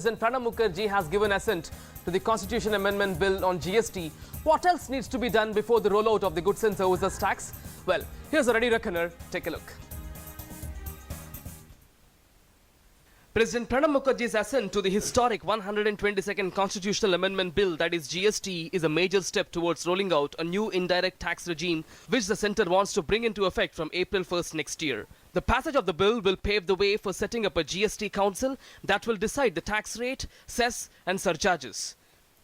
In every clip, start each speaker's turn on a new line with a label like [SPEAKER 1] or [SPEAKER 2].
[SPEAKER 1] President Pranab Mukherjee has given assent to the Constitution Amendment Bill on GST. What else needs to be done before the rollout of the goods and services tax? Well, here's a ready reckoner. Take a look. President Pranab Mukherjee's assent to the historic 122nd Constitutional Amendment Bill, that is GST, is a major step towards rolling out a new indirect tax regime which the centre wants to bring into effect from April 1st next year. The passage of the bill will pave the way for setting up a GST Council that will decide the tax rate, cess and surcharges.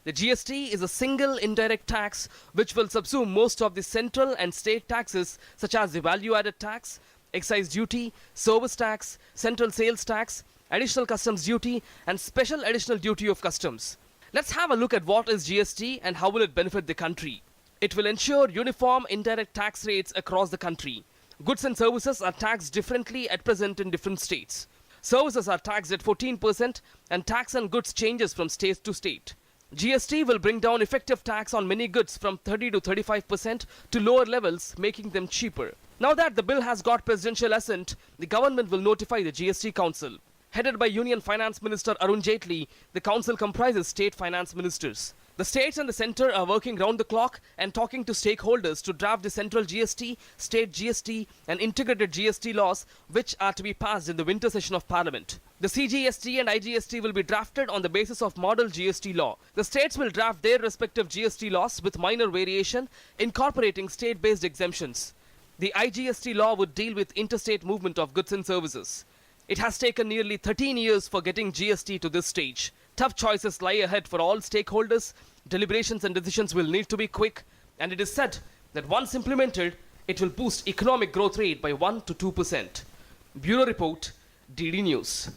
[SPEAKER 1] The GST is a single indirect tax which will subsume most of the central and state taxes such as the value-added tax, excise duty, service tax, central sales tax, additional customs duty and special additional duty of customs. Let's have a look at what is GST and how will it benefit the country. It will ensure uniform indirect tax rates across the country. Goods and services are taxed differently at present in different states. Services are taxed at 14% and tax on goods changes from state to state. GST will bring down effective tax on many goods from 30 to 35% to lower levels, making them cheaper. Now that the bill has got presidential assent, the government will notify the GST Council. Headed by Union Finance Minister Arun Jaitley, the council comprises state finance ministers. The states and the centre are working round the clock and talking to stakeholders to draft the central GST, state GST and integrated GST laws which are to be passed in the winter session of Parliament. The CGST and IGST will be drafted on the basis of model GST law. The states will draft their respective GST laws with minor variation, incorporating state-based exemptions. The IGST law would deal with interstate movement of goods and services. It has taken nearly 13 years for getting GST to this stage. Tough choices lie ahead for all stakeholders. Deliberations and decisions will need to be quick, and it is said that once implemented, it will boost economic growth rate by 1 to 2%. Bureau Report, DD News.